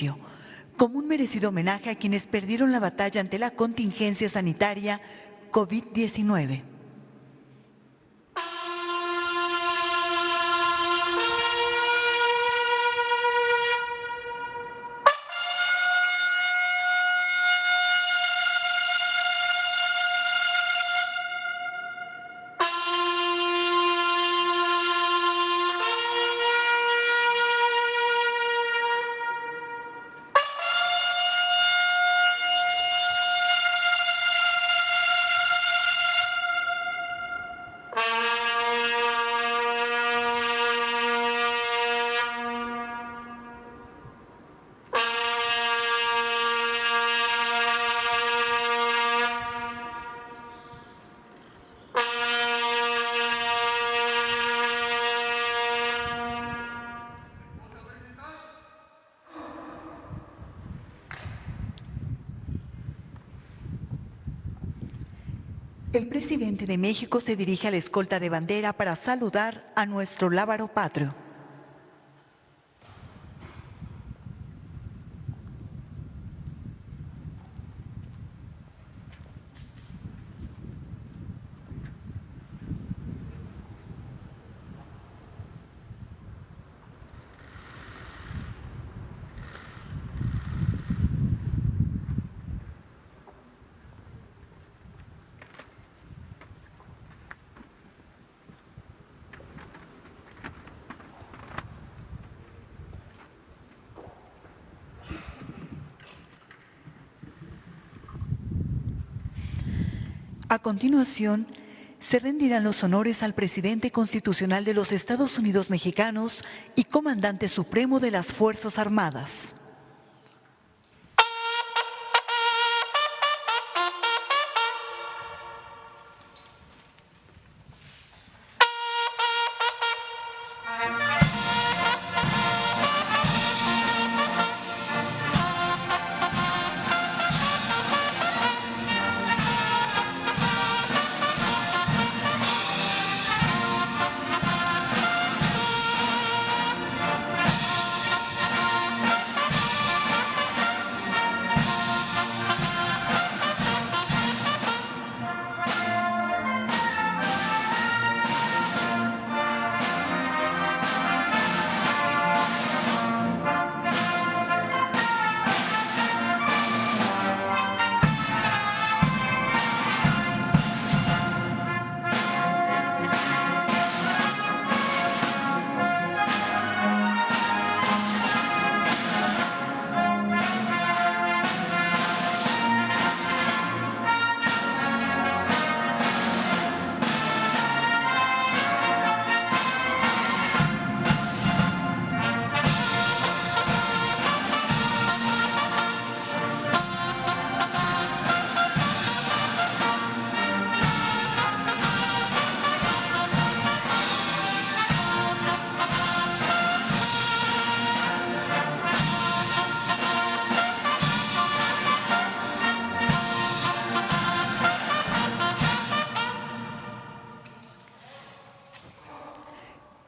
silencio, como un merecido homenaje a quienes perdieron la batalla ante la contingencia sanitaria COVID-19. El presidente de México se dirige a la escolta de bandera para saludar a nuestro lábaro patrio. A continuación, se rendirán los honores al presidente constitucional de los Estados Unidos mexicanos y comandante supremo de las Fuerzas Armadas.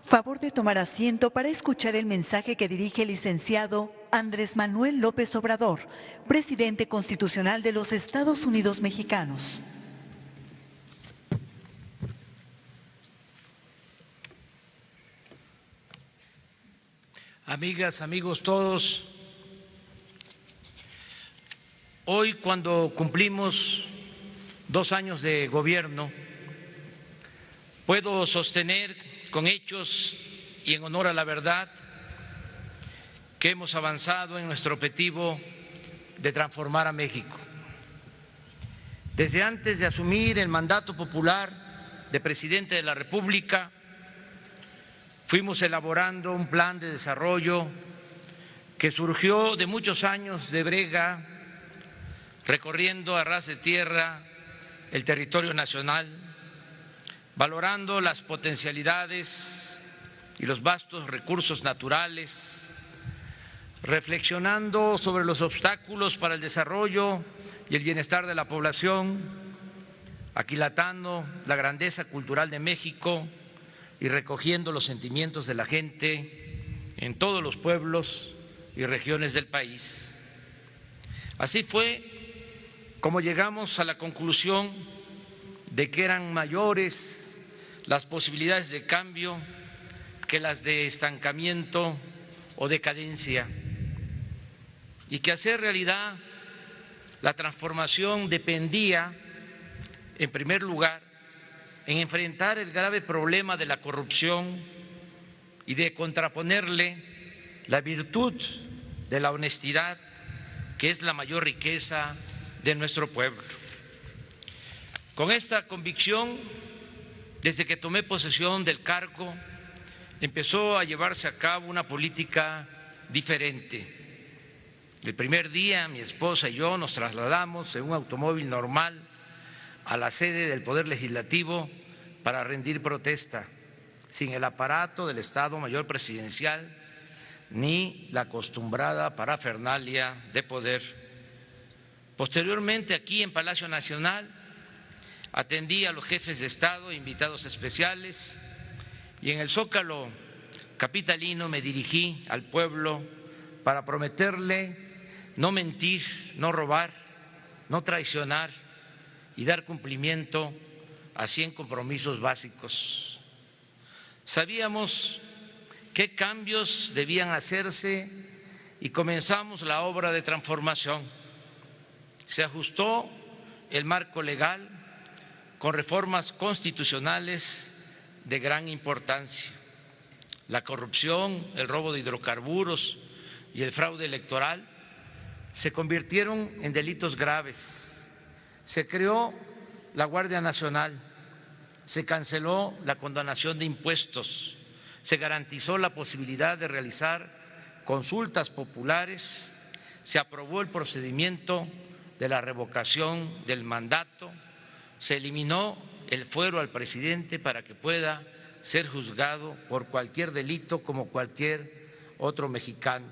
Favor de tomar asiento para escuchar el mensaje que dirige el licenciado Andrés Manuel López Obrador, presidente constitucional de los Estados Unidos mexicanos. Amigas, amigos todos, hoy cuando cumplimos 2 años de gobierno, puedo sostener con hechos y en honor a la verdad que hemos avanzado en nuestro objetivo de transformar a México. Desde antes de asumir el mandato popular de presidente de la República, fuimos elaborando un plan de desarrollo que surgió de muchos años de brega, recorriendo a ras de tierra el territorio nacional, valorando las potencialidades y los vastos recursos naturales, reflexionando sobre los obstáculos para el desarrollo y el bienestar de la población, aquilatando la grandeza cultural de México y recogiendo los sentimientos de la gente en todos los pueblos y regiones del país. Así fue como llegamos a la conclusión de que eran mayores las posibilidades de cambio que las de estancamiento o decadencia, y que hacer realidad la transformación dependía, en primer lugar, en enfrentar el grave problema de la corrupción y de contraponerle la virtud de la honestidad, que es la mayor riqueza de nuestro pueblo. Con esta convicción, desde que tomé posesión del cargo, empezó a llevarse a cabo una política diferente. El primer día, mi esposa y yo nos trasladamos en un automóvil normal a la sede del Poder Legislativo para rendir protesta, sin el aparato del Estado Mayor Presidencial ni la acostumbrada parafernalia de poder. Posteriormente, aquí en Palacio Nacional, atendí a los jefes de Estado e invitados especiales, y en el Zócalo capitalino me dirigí al pueblo para prometerle no mentir, no robar, no traicionar y dar cumplimiento a 100 compromisos básicos. Sabíamos qué cambios debían hacerse y comenzamos la obra de transformación. Se ajustó el marco legal con reformas constitucionales de gran importancia. La corrupción, el robo de hidrocarburos y el fraude electoral se convirtieron en delitos graves. Se creó la Guardia Nacional, se canceló la condonación de impuestos, se garantizó la posibilidad de realizar consultas populares, se aprobó el procedimiento de la revocación del mandato, se eliminó el fuero al presidente para que pueda ser juzgado por cualquier delito como cualquier otro mexicano,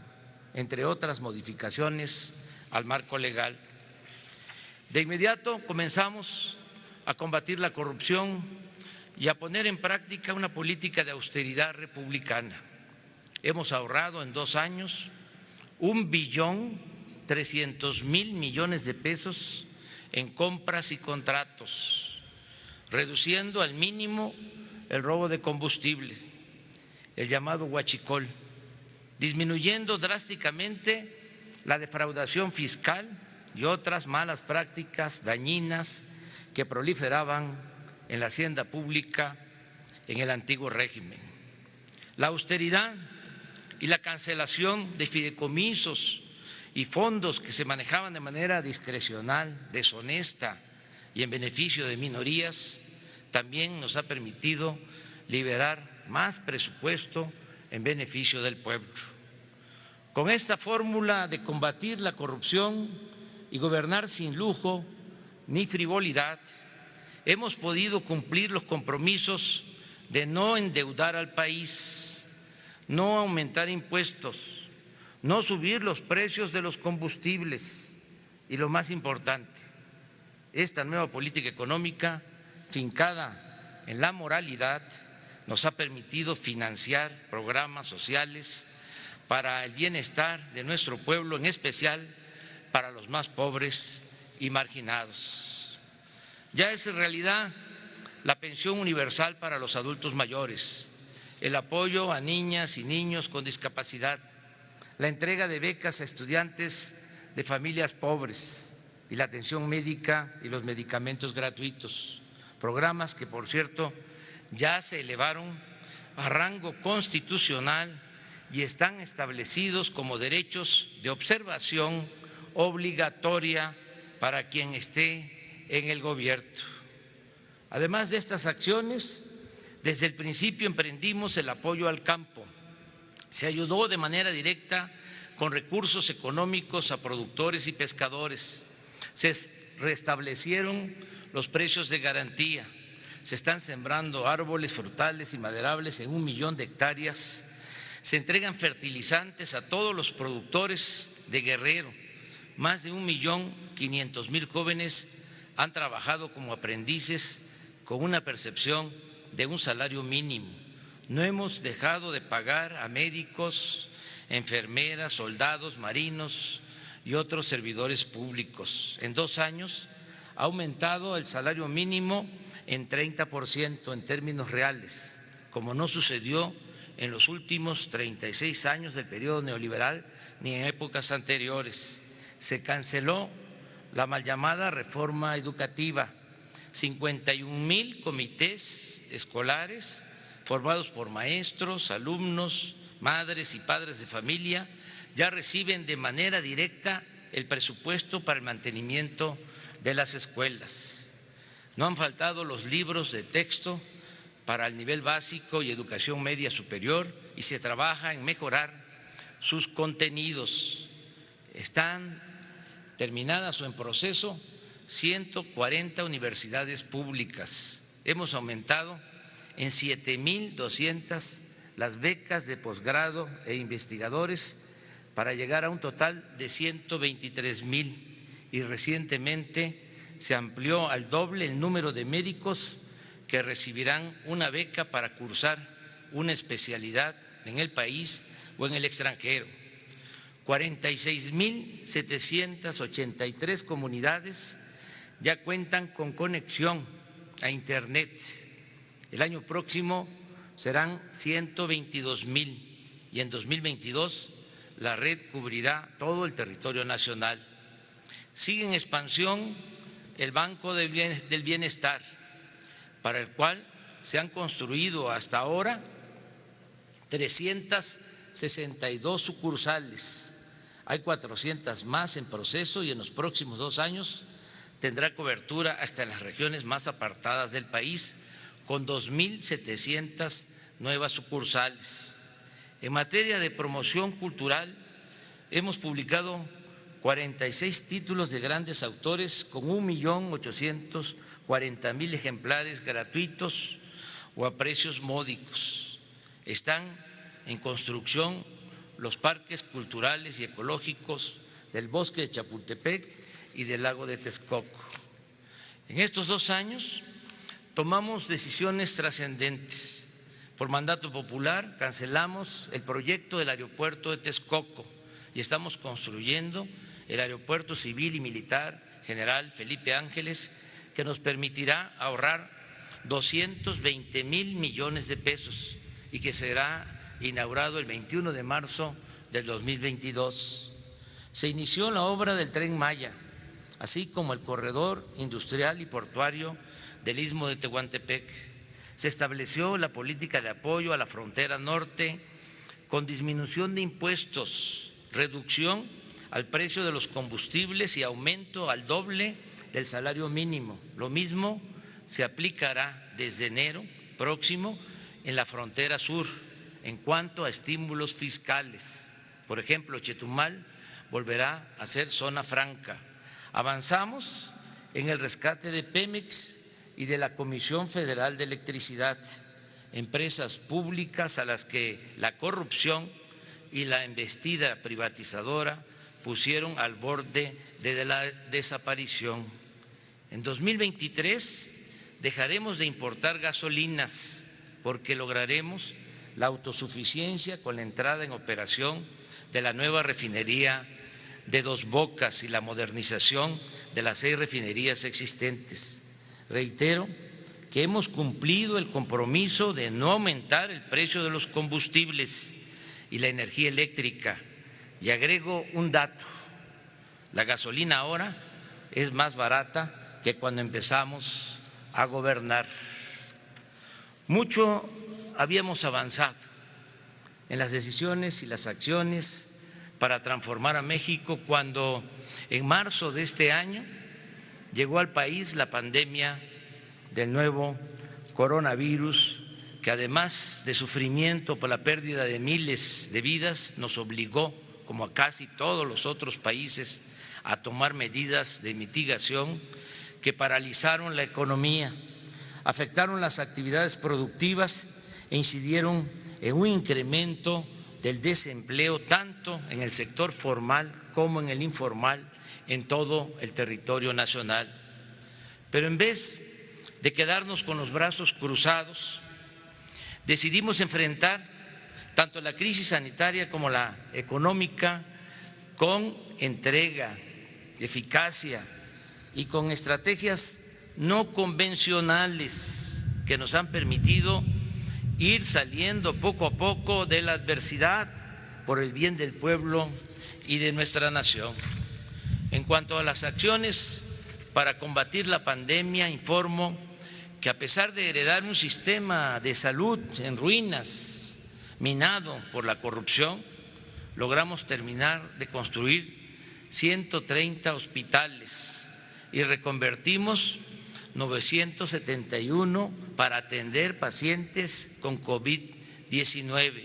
entre otras modificaciones al marco legal. De inmediato comenzamos a combatir la corrupción y a poner en práctica una política de austeridad republicana. Hemos ahorrado en 2 años 1.300.000 millones de pesos en compras y contratos, reduciendo al mínimo el robo de combustible, el llamado huachicol, disminuyendo drásticamente la defraudación fiscal y otras malas prácticas dañinas que proliferaban en la hacienda pública en el antiguo régimen. La austeridad y la cancelación de fideicomisos y fondos que se manejaban de manera discrecional, deshonesta y en beneficio de minorías también nos ha permitido liberar más presupuesto en beneficio del pueblo. Con esta fórmula de combatir la corrupción y gobernar sin lujo ni frivolidad, hemos podido cumplir los compromisos de no endeudar al país, no aumentar impuestos, no subir los precios de los combustibles y, lo más importante, esta nueva política económica fincada en la moralidad nos ha permitido financiar programas sociales para el bienestar de nuestro pueblo, en especial para los más pobres y marginados. Ya es realidad la pensión universal para los adultos mayores, el apoyo a niñas y niños con discapacidad, la entrega de becas a estudiantes de familias pobres y la atención médica y los medicamentos gratuitos, programas que, por cierto, ya se elevaron a rango constitucional y están establecidos como derechos de observación obligatoria para quien esté en el gobierno. Además de estas acciones, desde el principio emprendimos el apoyo al campo. Se ayudó de manera directa con recursos económicos a productores y pescadores. Se restablecieron los precios de garantía. Se están sembrando árboles frutales y maderables en 1 millón de hectáreas. Se entregan fertilizantes a todos los productores de Guerrero. Más de 1.500.000 jóvenes han trabajado como aprendices con una percepción de un salario mínimo. No hemos dejado de pagar a médicos, enfermeras, soldados, marinos y otros servidores públicos. En 2 años ha aumentado el salario mínimo en 30% en términos reales, como no sucedió en los últimos 36 años del periodo neoliberal ni en épocas anteriores. Se canceló la mal llamada reforma educativa. 51,000 comités escolares formados por maestros, alumnos, madres y padres de familia ya reciben de manera directa el presupuesto para el mantenimiento de las escuelas. No han faltado los libros de texto para el nivel básico y educación media superior y se trabaja en mejorar sus contenidos. Están terminadas o en proceso 140 universidades públicas. Hemos aumentado en 7,200 las becas de posgrado e investigadores para llegar a un total de 123,000 y recientemente se amplió al doble el número de médicos que recibirán una beca para cursar una especialidad en el país o en el extranjero. 46,783 comunidades ya cuentan con conexión a Internet. El año próximo serán 122,000 y en 2022 la red cubrirá todo el territorio nacional. Sigue en expansión el Banco del Bienestar, para el cual se han construido hasta ahora 362 sucursales. Hay 400 más en proceso y en los próximos 2 años tendrá cobertura hasta en las regiones más apartadas del país, con 2,700 nuevas sucursales. En materia de promoción cultural, hemos publicado 46 títulos de grandes autores con 1,840,000 ejemplares gratuitos o a precios módicos. Están en construcción los parques culturales y ecológicos del Bosque de Chapultepec y del Lago de Texcoco. En estos 2 años tomamos decisiones trascendentes. Por mandato popular cancelamos el proyecto del aeropuerto de Texcoco y estamos construyendo el aeropuerto civil y militar General Felipe Ángeles, que nos permitirá ahorrar 220,000 millones de pesos y que será inaugurado el 21 de marzo del 2022. Se inició la obra del Tren Maya, así como el corredor industrial y portuario del Istmo de Tehuantepec. Se estableció la política de apoyo a la frontera norte con disminución de impuestos, reducción al precio de los combustibles y aumento al doble del salario mínimo. Lo mismo se aplicará desde enero próximo en la frontera sur en cuanto a estímulos fiscales. Por ejemplo, Chetumal volverá a ser zona franca. Avanzamos en el rescate de Pemex y de la Comisión Federal de Electricidad, empresas públicas a las que la corrupción y la embestida privatizadora pusieron al borde de la desaparición. En 2023 dejaremos de importar gasolinas porque lograremos la autosuficiencia con la entrada en operación de la nueva refinería de Dos Bocas y la modernización de las 6 refinerías existentes. Reitero que hemos cumplido el compromiso de no aumentar el precio de los combustibles y la energía eléctrica. Y agrego un dato: la gasolina ahora es más barata que cuando empezamos a gobernar. Mucho habíamos avanzado en las decisiones y las acciones para transformar a México cuando en marzo de este año llegó al país la pandemia del nuevo coronavirus, que además de sufrimiento por la pérdida de miles de vidas, nos obligó, como a casi todos los otros países, a tomar medidas de mitigación que paralizaron la economía, afectaron las actividades productivas e incidieron en un incremento del desempleo tanto en el sector formal como en el informal en todo el territorio nacional. Pero en vez de quedarnos con los brazos cruzados, decidimos enfrentar tanto la crisis sanitaria como la económica, con entrega, eficacia y con estrategias no convencionales que nos han permitido ir saliendo poco a poco de la adversidad por el bien del pueblo y de nuestra nación. En cuanto a las acciones para combatir la pandemia, informo que a pesar de heredar un sistema de salud en ruinas, minado por la corrupción, logramos terminar de construir 130 hospitales y reconvertimos 971 para atender pacientes con COVID-19.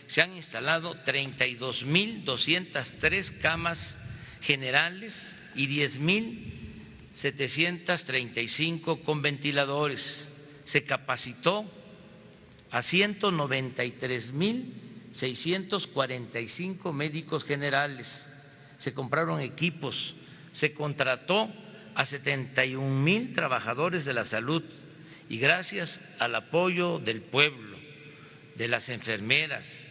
Se han instalado 32.203 camas generales y 10.735 con ventiladores. Se capacitó a 193.645 médicos generales. Se compraron equipos, se contrató a 71,000 trabajadores de la salud y gracias al apoyo del pueblo, de las enfermeras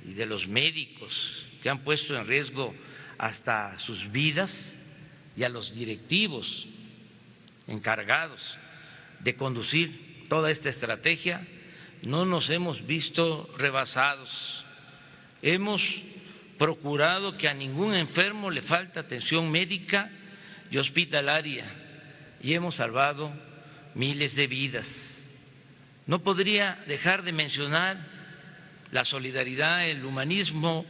y de los médicos que han puesto en riesgo hasta sus vidas, y a los directivos encargados de conducir toda esta estrategia, no nos hemos visto rebasados. Hemos procurado que a ningún enfermo le falte atención médica y hospitalaria y hemos salvado miles de vidas. No podría dejar de mencionar la solidaridad, el humanismo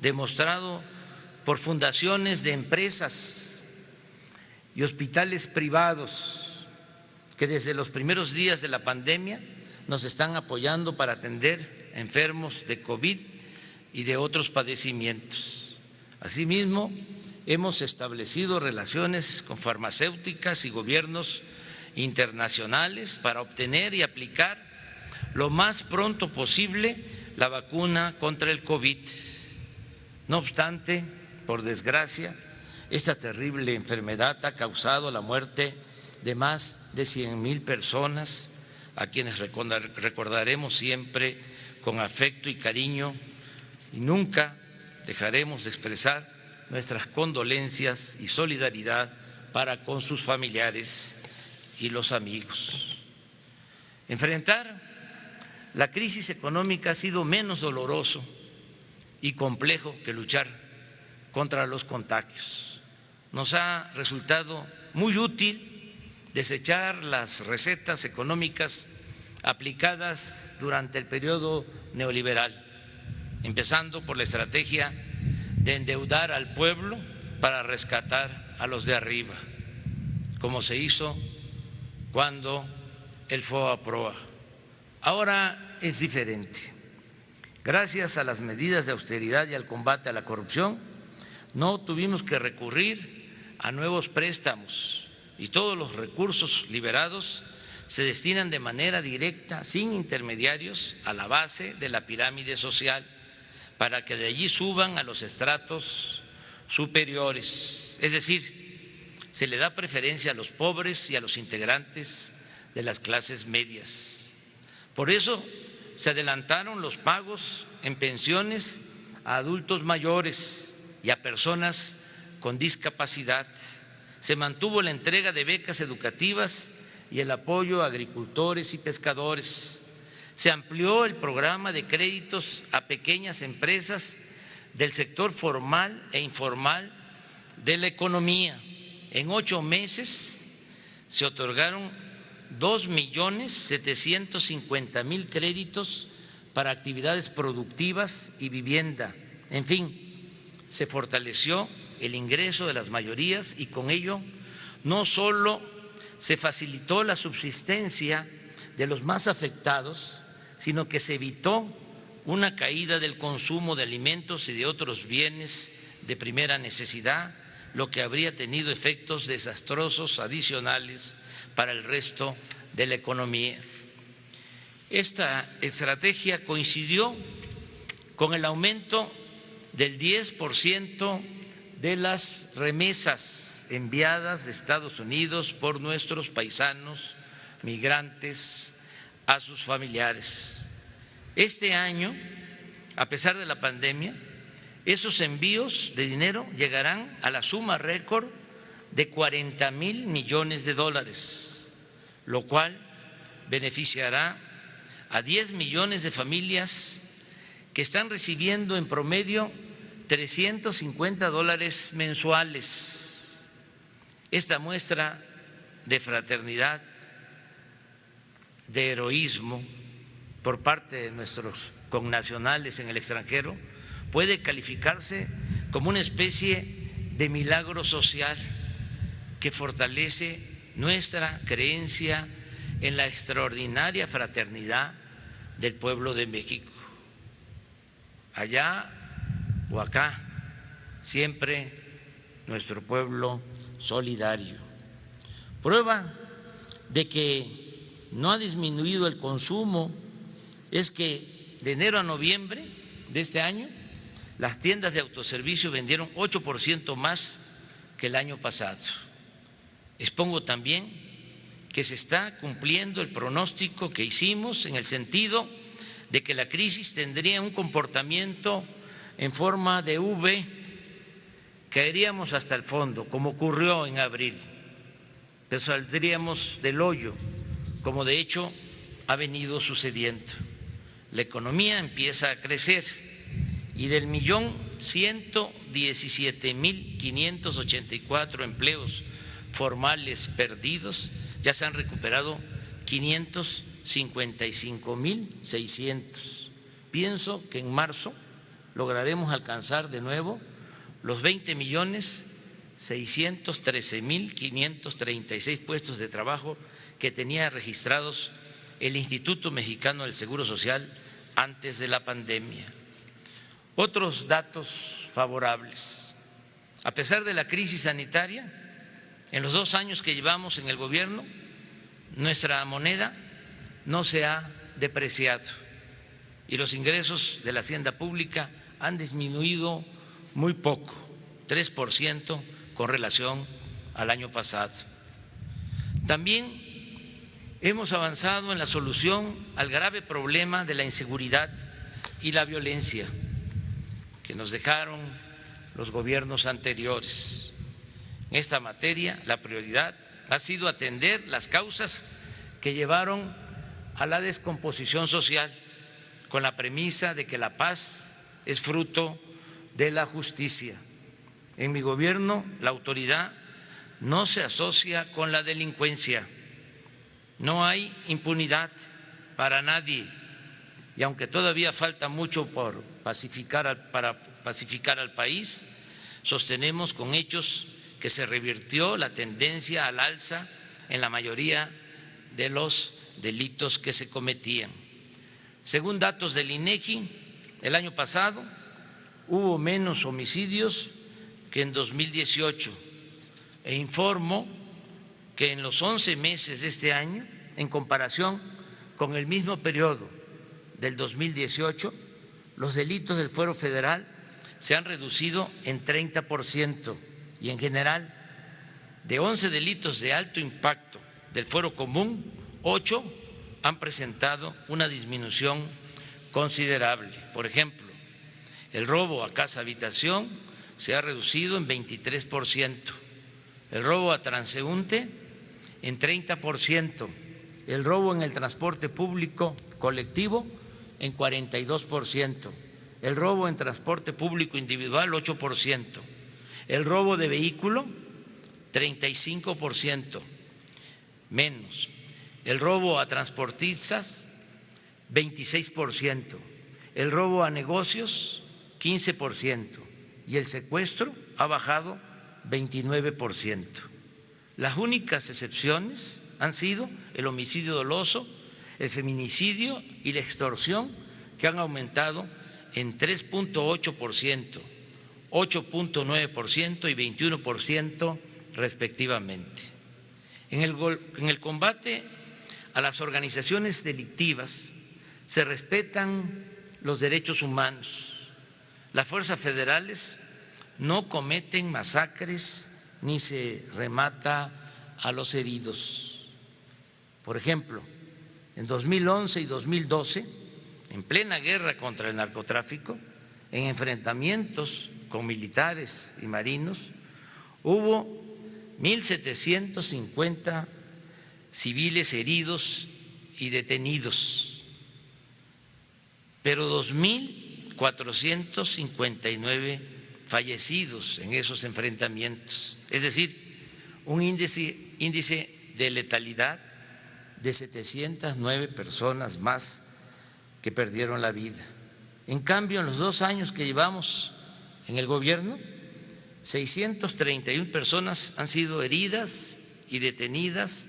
demostrado por fundaciones de empresas y hospitales privados que desde los primeros días de la pandemia nos están apoyando para atender enfermos de COVID y de otros padecimientos. Asimismo, hemos establecido relaciones con farmacéuticas y gobiernos internacionales para obtener y aplicar lo más pronto posible la vacuna contra el COVID. No obstante, por desgracia, esta terrible enfermedad ha causado la muerte de más de 100,000 personas, a quienes recordaremos siempre con afecto y cariño, y nunca dejaremos de expresar nuestras condolencias y solidaridad para con sus familiares y los amigos. Enfrentar la crisis económica ha sido menos doloroso y complejo que luchar contra los contagios. Nos ha resultado muy útil desechar las recetas económicas aplicadas durante el periodo neoliberal, empezando por la estrategia de endeudar al pueblo para rescatar a los de arriba, como se hizo cuando el FOA-PROA. Ahora es diferente. Gracias a las medidas de austeridad y al combate a la corrupción, no tuvimos que recurrir a nuevos préstamos y todos los recursos liberados se destinan de manera directa, sin intermediarios, a la base de la pirámide social, para que de allí suban a los estratos superiores. Es decir, se le da preferencia a los pobres y a los integrantes de las clases medias. Por eso se adelantaron los pagos en pensiones a adultos mayores y a personas con discapacidad. Se mantuvo la entrega de becas educativas y el apoyo a agricultores y pescadores. Se amplió el programa de créditos a pequeñas empresas del sector formal e informal de la economía. En 8 meses se otorgaron 2.750.000 créditos para actividades productivas y vivienda. En fin, se fortaleció el ingreso de las mayorías y con ello no solo se facilitó la subsistencia de los más afectados, sino que se evitó una caída del consumo de alimentos y de otros bienes de primera necesidad, lo que habría tenido efectos desastrosos adicionales para el resto de la economía. Esta estrategia coincidió con el aumento del 10% de las remesas enviadas de Estados Unidos por nuestros paisanos migrantes a sus familiares. Este año a pesar de la pandemia, esos envíos de dinero llegarán a la suma récord de 40,000 millones de dólares, lo cual beneficiará a 10 millones de familias que están recibiendo en promedio $350 mensuales. Esta muestra de fraternidad, de heroísmo por parte de nuestros connacionales en el extranjero puede calificarse como una especie de milagro social que fortalece nuestra creencia en la extraordinaria fraternidad del pueblo de México. Allá o acá, siempre nuestro pueblo solidario. Prueba de que no ha disminuido el consumo es que de enero a noviembre de este año las tiendas de autoservicio vendieron 8% más que el año pasado. Expongo también que se está cumpliendo el pronóstico que hicimos en el sentido de que la crisis tendría un comportamiento en forma de V, caeríamos hasta el fondo, como ocurrió en abril, pero saldríamos del hoyo, como de hecho ha venido sucediendo. La economía empieza a crecer y del 1.117.584 empleos formales perdidos ya se han recuperado 555.600. Pienso que en marzo lograremos alcanzar de nuevo los 20.613.536 puestos de trabajo que tenía registrados el Instituto Mexicano del Seguro Social antes de la pandemia. Otros datos favorables. A pesar de la crisis sanitaria, en los 2 años que llevamos en el gobierno, nuestra moneda no se ha depreciado y los ingresos de la hacienda pública han disminuido muy poco, 3% con relación al año pasado. También hemos avanzado en la solución al grave problema de la inseguridad y la violencia que nos dejaron los gobiernos anteriores. En esta materia, la prioridad ha sido atender las causas que llevaron a la descomposición social, con la premisa de que la paz es fruto de la justicia. En mi gobierno, la autoridad no se asocia con la delincuencia. No hay impunidad para nadie y aunque todavía falta mucho para pacificar al país, sostenemos con hechos que se revirtió la tendencia al alza en la mayoría de los delitos que se cometían. Según datos del INEGI, el año pasado hubo menos homicidios que en 2018 e informo que en los 11 meses de este año, en comparación con el mismo periodo del 2018, los delitos del fuero federal se han reducido en 30% y en general, de 11 delitos de alto impacto del fuero común, 8 han presentado una disminución considerable. Por ejemplo, el robo a casa habitación se ha reducido en 23%, el robo a transeúnte en 30%, el robo en el transporte público colectivo en 42%, el robo en transporte público individual 8%, el robo de vehículo 35% menos, el robo a transportistas 26%, el robo a negocios 15% y el secuestro ha bajado 29%. Las únicas excepciones han sido el homicidio doloso, el feminicidio y la extorsión, que han aumentado en 3.8%, 8.9% y 21% respectivamente. En el combate a las organizaciones delictivas se respetan los derechos humanos. Las fuerzas federales no cometen masacres ni se remata a los heridos. Por ejemplo, en 2011 y 2012 en plena guerra contra el narcotráfico, en enfrentamientos con militares y marinos, hubo 1.750 civiles heridos y detenidos, pero 2.459 fallecidos en esos enfrentamientos, es decir, un índice de letalidad de 709 personas más que perdieron la vida. En cambio, en los 2 años que llevamos en el gobierno, 631 personas han sido heridas y detenidas,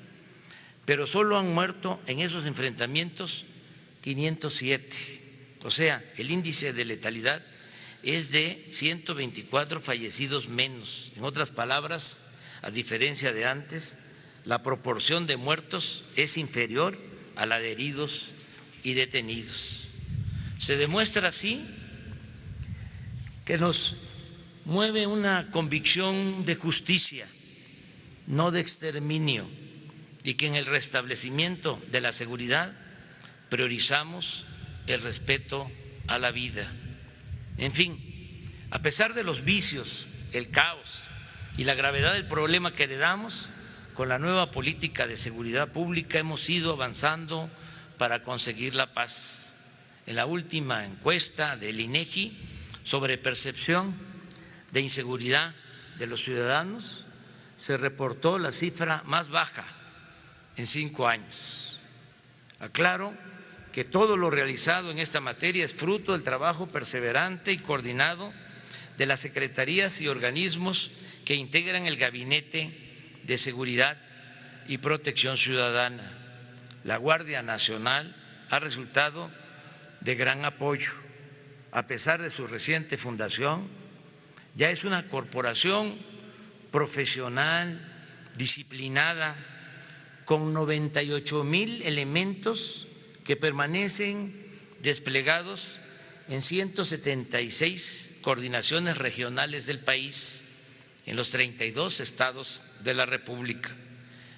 pero solo han muerto en esos enfrentamientos 507. O sea, el índice de letalidad es de 124 fallecidos menos. En otras palabras, a diferencia de antes, la proporción de muertos es inferior a la de heridos y detenidos. Se demuestra así que nos mueve una convicción de justicia, no de exterminio, y que en el restablecimiento de la seguridad priorizamos el respeto a la vida. En fin, a pesar de los vicios, el caos y la gravedad del problema que heredamos, con la nueva política de seguridad pública hemos ido avanzando para conseguir la paz. En la última encuesta del INEGI sobre percepción de inseguridad de los ciudadanos, se reportó la cifra más baja en 5 años. Aclaro que todo lo realizado en esta materia es fruto del trabajo perseverante y coordinado de las secretarías y organismos que integran el Gabinete de Seguridad y Protección Ciudadana. La Guardia Nacional ha resultado de gran apoyo. A pesar de su reciente fundación, ya es una corporación profesional, disciplinada, con 98,000 elementos que permanecen desplegados en 176 coordinaciones regionales del país, en los 32 estados de la República.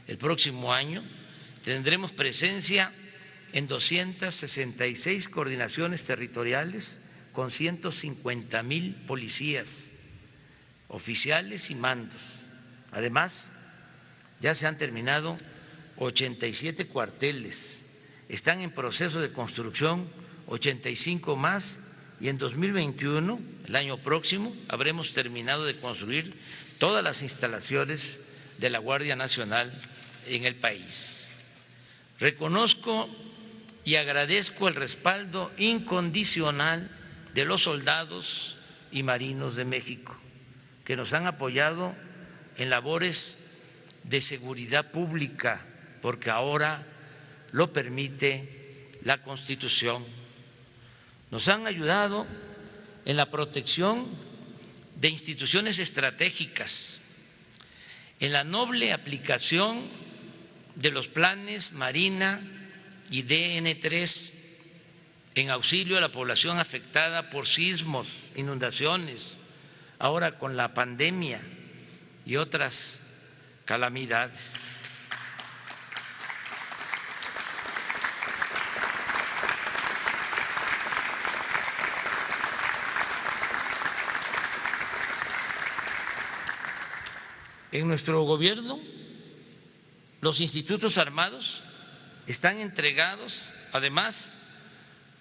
El próximo año tendremos presencia en 266 coordinaciones territoriales con 150,000 policías, oficiales y mandos. Además, ya se han terminado 87 cuarteles, están en proceso de construcción 85 más y en 2021, el año próximo, habremos terminado de construir todas las instalaciones de la Guardia Nacional en el país. Reconozco y agradezco el respaldo incondicional de los soldados y marinos de México, que nos han apoyado en labores de seguridad pública, porque ahora lo permite la Constitución. Nos han ayudado en la protección de instituciones estratégicas, en la noble aplicación de los planes Marina y DN3, en auxilio a la población afectada por sismos, inundaciones, ahora con la pandemia y otras calamidades. En nuestro gobierno, los institutos armados están entregados, además,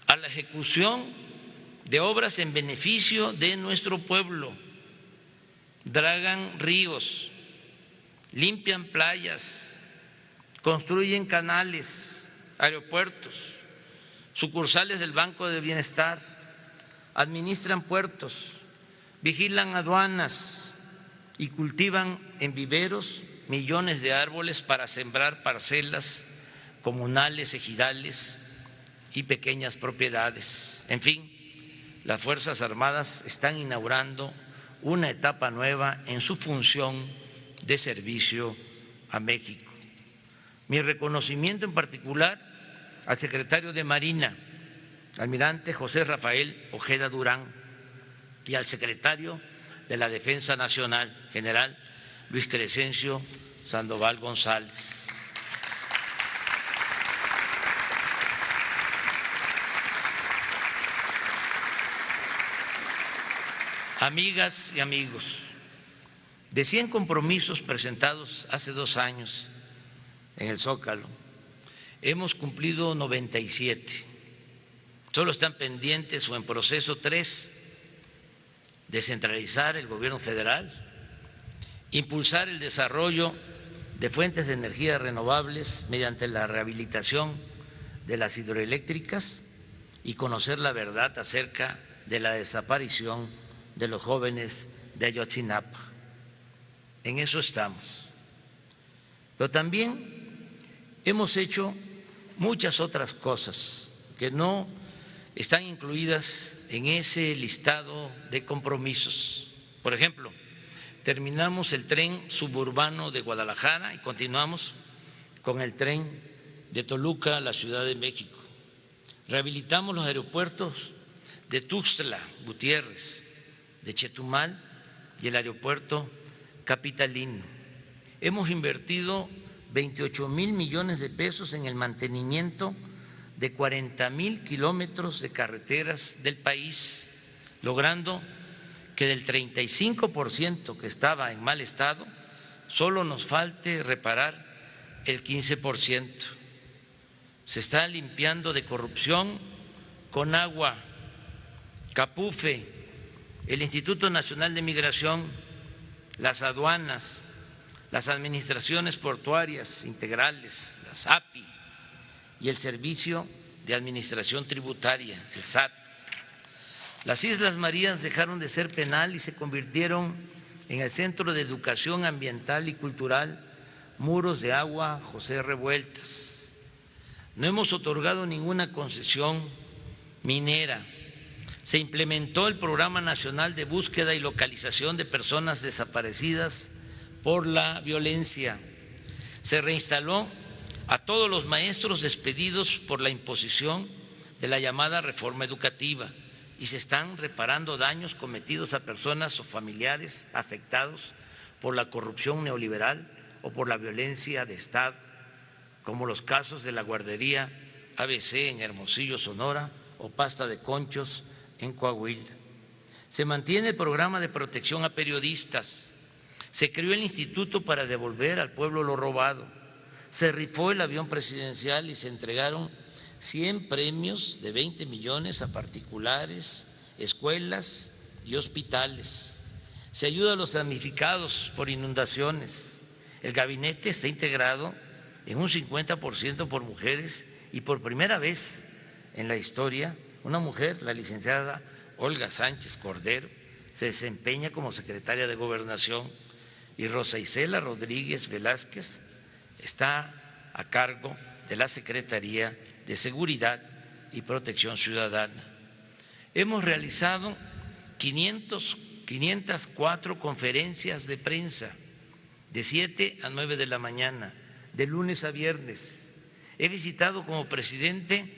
a la ejecución de obras en beneficio de nuestro pueblo. Dragan ríos, limpian playas, construyen canales, aeropuertos, sucursales del Banco de Bienestar, administran puertos, vigilan aduanas y cultivan en viveros millones de árboles para sembrar parcelas comunales, ejidales y pequeñas propiedades. En fin, las Fuerzas Armadas están inaugurando una etapa nueva en su función de servicio a México. Mi reconocimiento en particular al secretario de Marina, almirante José Rafael Ojeda Durán, y al secretario de la Defensa Nacional, general Luis Crescencio Sandoval González. Amigas y amigos, de 100 compromisos presentados hace 2 años en el Zócalo, hemos cumplido 97. Solo están pendientes o en proceso 3: descentralizar el gobierno federal, impulsar el desarrollo de fuentes de energía renovables mediante la rehabilitación de las hidroeléctricas y conocer la verdad acerca de la desaparición de los jóvenes de Ayotzinapa. En eso estamos. Pero también hemos hecho muchas otras cosas que no están incluidas en ese listado de compromisos. Por ejemplo, terminamos el tren suburbano de Guadalajara y continuamos con el tren de Toluca a la Ciudad de México. Rehabilitamos los aeropuertos de Tuxtla Gutiérrez, de Chetumal y el aeropuerto capitalino. Hemos invertido 28,000 millones de pesos en el mantenimiento de 40,000 kilómetros de carreteras del país, logrando que del 35% que estaba en mal estado, solo nos falte reparar el 15%. Se está limpiando de corrupción con agua, Capufe, el Instituto Nacional de Migración, las aduanas, las administraciones portuarias integrales, las API, y el Servicio de Administración Tributaria, el SAT. Las Islas Marías dejaron de ser penal y se convirtieron en el Centro de Educación Ambiental y Cultural Muros de Agua José Revueltas. No hemos otorgado ninguna concesión minera. Se implementó el Programa Nacional de Búsqueda y Localización de Personas Desaparecidas por la Violencia. Se reinstaló a todos los maestros despedidos por la imposición de la llamada reforma educativa y se están reparando daños cometidos a personas o familiares afectados por la corrupción neoliberal o por la violencia de Estado, como los casos de la guardería ABC en Hermosillo, Sonora, o Pasta de Conchos en Coahuila. Se mantiene el programa de protección a periodistas. Se creó el Instituto para devolver al pueblo lo robado. Se rifó el avión presidencial y se entregaron 100 premios de 20 millones a particulares, escuelas y hospitales. Se ayuda a los damnificados por inundaciones. El gabinete está integrado en un 50% por mujeres y por primera vez en la historia una mujer, la licenciada Olga Sánchez Cordero, se desempeña como secretaria de Gobernación y Rosa Isela Rodríguez Velázquez está a cargo de la Secretaría de Seguridad y Protección Ciudadana. Hemos realizado 504 conferencias de prensa de 7 a 9 de la mañana, de lunes a viernes. He visitado como presidente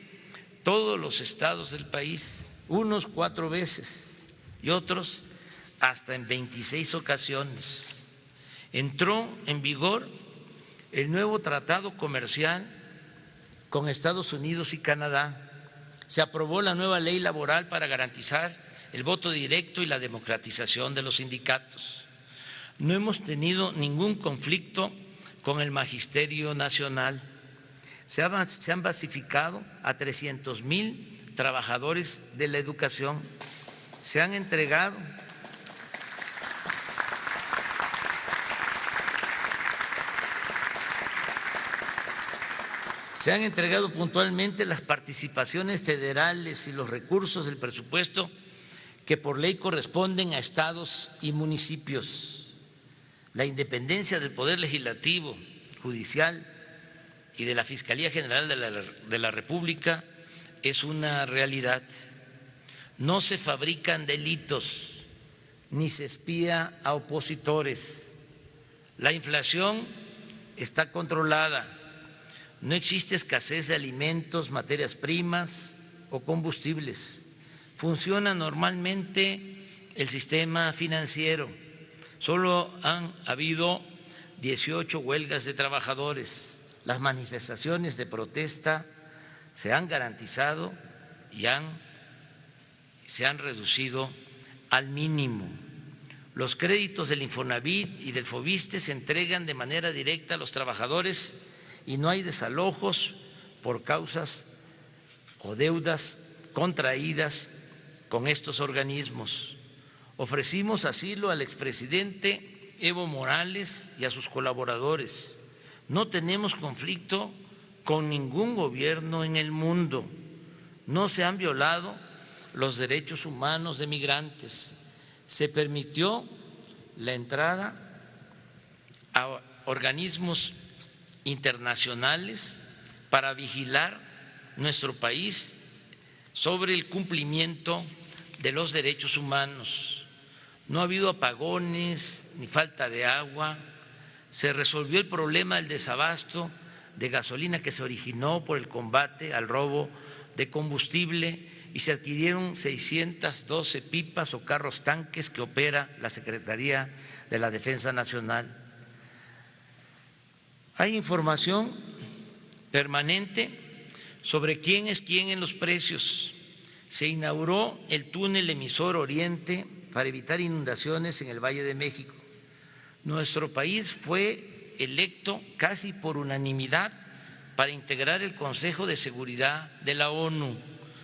todos los estados del país, unos 4 veces y otros hasta en 26 ocasiones. Entró en vigor el nuevo tratado comercial con Estados Unidos y Canadá. Se aprobó la nueva ley laboral para garantizar el voto directo y la democratización de los sindicatos. No hemos tenido ningún conflicto con el Magisterio Nacional. Se han basificado a 300,000 trabajadores de la educación. Se han entregado puntualmente las participaciones federales y los recursos del presupuesto que por ley corresponden a estados y municipios. La independencia del Poder Legislativo, Judicial y de la Fiscalía General de la República es una realidad. No se fabrican delitos ni se espía a opositores. La inflación está controlada. No existe escasez de alimentos, materias primas o combustibles. Funciona normalmente el sistema financiero. Solo han habido 18 huelgas de trabajadores. Las manifestaciones de protesta se han garantizado y se han reducido al mínimo. Los créditos del Infonavit y del Foviste se entregan de manera directa a los trabajadores y no hay desalojos por causas o deudas contraídas con estos organismos. Ofrecimos asilo al expresidente Evo Morales y a sus colaboradores. No tenemos conflicto con ningún gobierno en el mundo. No se han violado los derechos humanos de migrantes. Se permitió la entrada a organismos internacionales para vigilar nuestro país sobre el cumplimiento de los derechos humanos. No ha habido apagones ni falta de agua. Se resolvió el problema del desabasto de gasolina que se originó por el combate al robo de combustible y se adquirieron 612 pipas o carros tanques que opera la Secretaría de la Defensa Nacional. Hay información permanente sobre quién es quién en los precios. Se inauguró el túnel emisor Oriente para evitar inundaciones en el Valle de México. Nuestro país fue electo casi por unanimidad para integrar el Consejo de Seguridad de la ONU.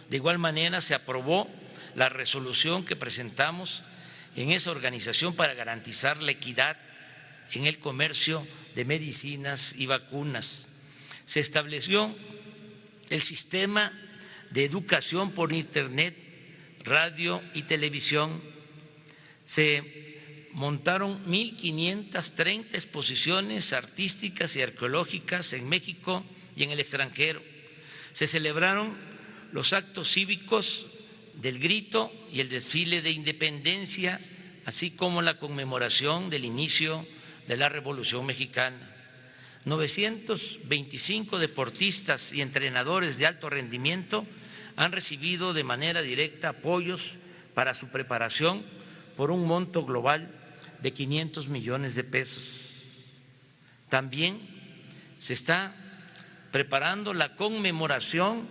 De igual manera, se aprobó la resolución que presentamos en esa organización para garantizar la equidad en el comercio de medicinas y vacunas. Se estableció el sistema de educación por Internet, radio y televisión. Se montaron 1.530 exposiciones artísticas y arqueológicas en México y en el extranjero. Se celebraron los actos cívicos del grito y el desfile de independencia, así como la conmemoración del inicio de la Revolución Mexicana. 925 deportistas y entrenadores de alto rendimiento han recibido de manera directa apoyos para su preparación por un monto global de 500 millones de pesos. También se está preparando la conmemoración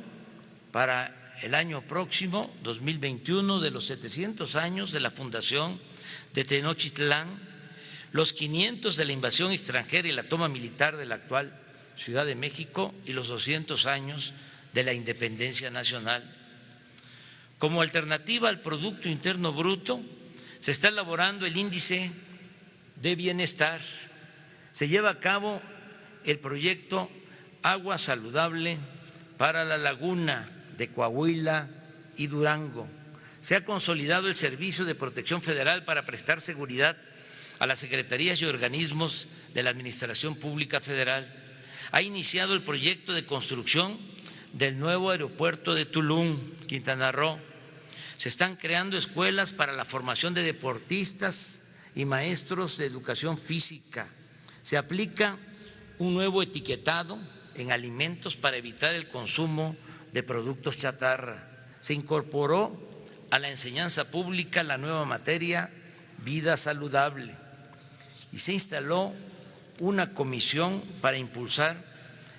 para el año próximo, 2021, de los 700 años de la fundación de Tenochtitlán, los 500 de la invasión extranjera y la toma militar de la actual Ciudad de México y los 200 años de la independencia nacional. Como alternativa al Producto Interno Bruto, se está elaborando el índice de bienestar. Se lleva a cabo el proyecto Agua Saludable para la Laguna de Coahuila y Durango. Se ha consolidado el Servicio de Protección Federal para prestar seguridad a las secretarías y organismos de la Administración Pública Federal. Ha iniciado el proyecto de construcción del nuevo aeropuerto de Tulum, Quintana Roo. Se están creando escuelas para la formación de deportistas y maestros de educación física. Se aplica un nuevo etiquetado en alimentos para evitar el consumo de productos chatarra. Se incorporó a la enseñanza pública la nueva materia Vida Saludable y se instaló una comisión para impulsar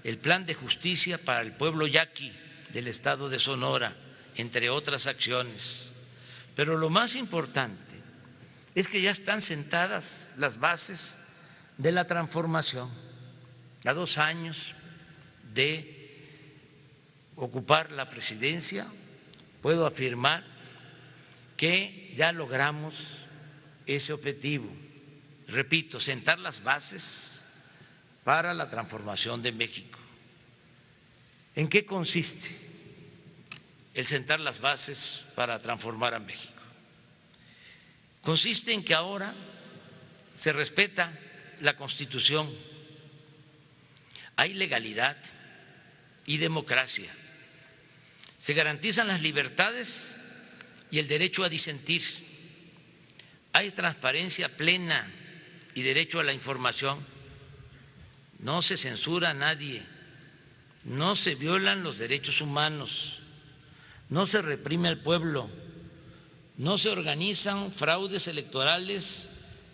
el Plan de Justicia para el Pueblo Yaqui del Estado de Sonora, entre otras acciones. Pero lo más importante es que ya están sentadas las bases de la transformación. A 2 años de ocupar la presidencia, puedo afirmar que ya logramos ese objetivo. Repito, sentar las bases para la transformación de México. ¿En qué consiste el sentar las bases para transformar a México? Consiste en que ahora se respeta la Constitución, hay legalidad y democracia, se garantizan las libertades y el derecho a disentir, hay transparencia plena y derecho a la información, no se censura a nadie, no se violan los derechos humanos, no se reprime al pueblo, no se organizan fraudes electorales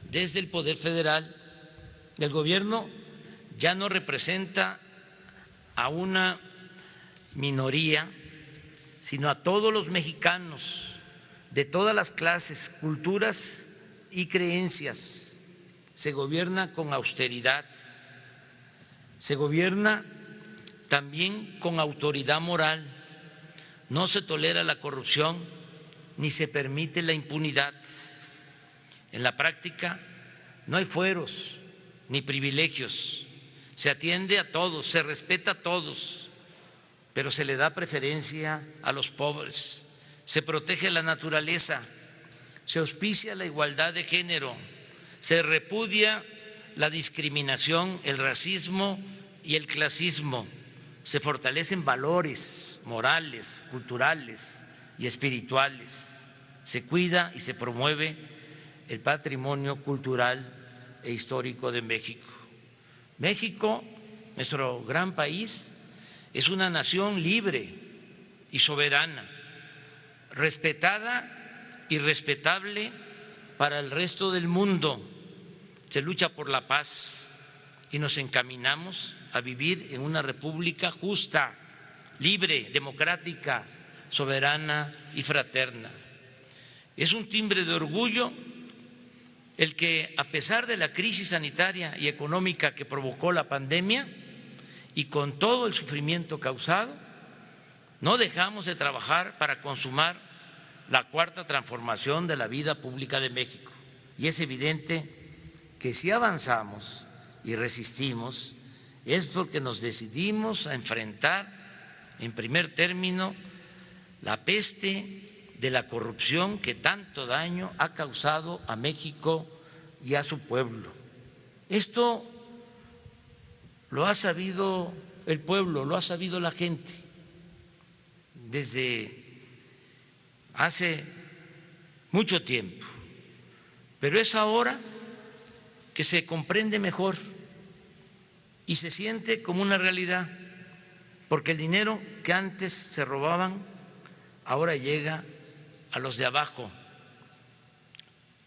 desde el Poder Federal. El gobierno ya no representa a una minoría, sino a todos los mexicanos, de todas las clases, culturas y creencias. Se gobierna con austeridad, se gobierna también con autoridad moral. No se tolera la corrupción ni se permite la impunidad. En la práctica no hay fueros ni privilegios. Se atiende a todos, se respeta a todos, pero se le da preferencia a los pobres. Se protege la naturaleza, se auspicia la igualdad de género, se repudia la discriminación, el racismo y el clasismo. Se fortalecen valores morales, culturales y espirituales. Se cuida y se promueve el patrimonio cultural e histórico de México. México, nuestro gran país, es una nación libre y soberana, respetada y respetable para el resto del mundo. Se lucha por la paz y nos encaminamos a vivir en una república justa, libre, democrática, soberana y fraterna. Es un timbre de orgullo el que, a pesar de la crisis sanitaria y económica que provocó la pandemia y con todo el sufrimiento causado, no dejamos de trabajar para consumar la cuarta transformación de la vida pública de México. Y es evidente que si avanzamos y resistimos es porque nos decidimos a enfrentar, en primer término, la peste de la corrupción que tanto daño ha causado a México y a su pueblo. Esto lo ha sabido el pueblo, lo ha sabido la gente desde hace mucho tiempo, pero es ahora que se comprende mejor y se siente como una realidad, porque el dinero que antes se robaban ahora llega a los de abajo,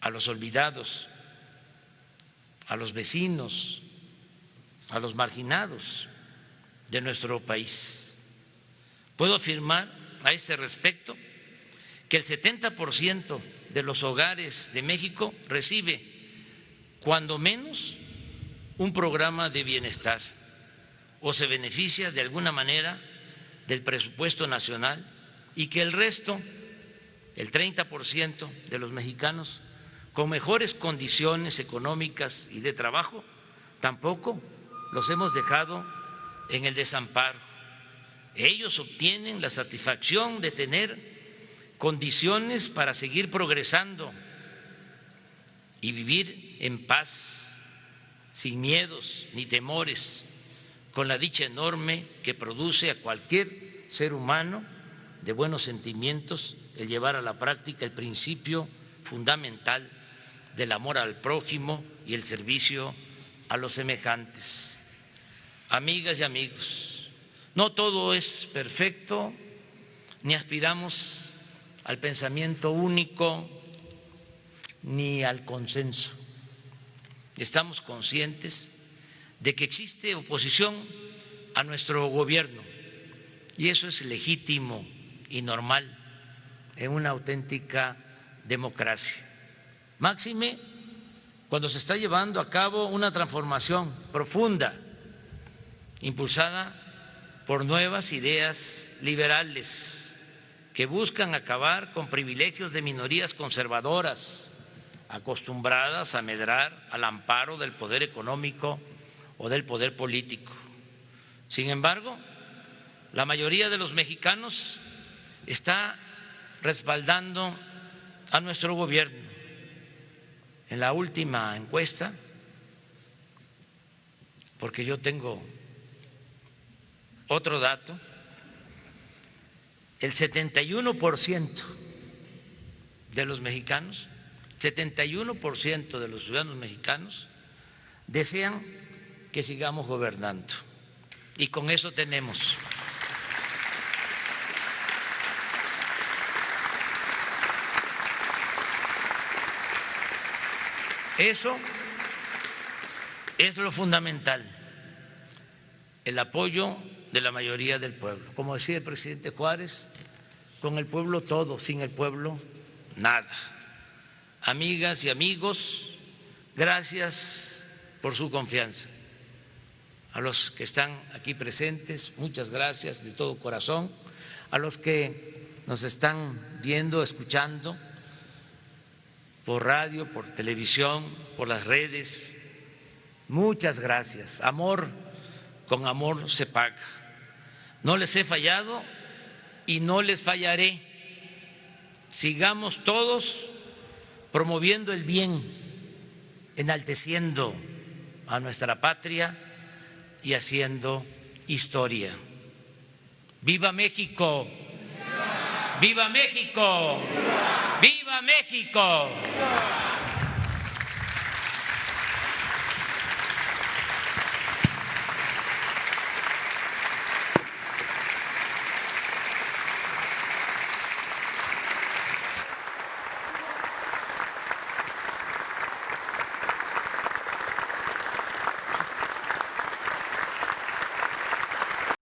a los olvidados, a los vecinos, a los marginados de nuestro país. Puedo afirmar a este respecto que el 70% de los hogares de México recibe, cuando menos, un programa de bienestar o se beneficia de alguna manera del presupuesto nacional, y que el resto, el 30% de los mexicanos con mejores condiciones económicas y de trabajo, tampoco los hemos dejado en el desamparo. Ellos obtienen la satisfacción de tener condiciones para seguir progresando y vivir en paz, sin miedos ni temores, con la dicha enorme que produce a cualquier ser humano de buenos sentimientos el llevar a la práctica el principio fundamental del amor al prójimo y el servicio a los semejantes. Amigas y amigos, no todo es perfecto, ni aspiramos al pensamiento único ni al consenso. Estamos conscientes de que existe oposición a nuestro gobierno y eso es legítimo y normal en una auténtica democracia. Máxime cuando se está llevando a cabo una transformación profunda, impulsada por nuevas ideas liberales que buscan acabar con privilegios de minorías conservadoras acostumbradas a medrar al amparo del poder económico o del poder político. Sin embargo, la mayoría de los mexicanos está respaldando a nuestro gobierno. En la última encuesta, porque yo tengo otro dato, el 71% de los mexicanos, 71% de los ciudadanos mexicanos desean que sigamos gobernando y con eso tenemos. Eso es lo fundamental, el apoyo de la mayoría del pueblo. Como decía el presidente Juárez, con el pueblo todo, sin el pueblo nada. Amigas y amigos, gracias por su confianza. A los que están aquí presentes, muchas gracias de todo corazón. A los que nos están viendo, escuchando por radio, por televisión, por las redes, muchas gracias. Amor con amor se paga. No les he fallado y no les fallaré. Sigamos todos promoviendo el bien, enalteciendo a nuestra patria y haciendo historia. ¡Viva México! ¡Viva México! ¡Viva México!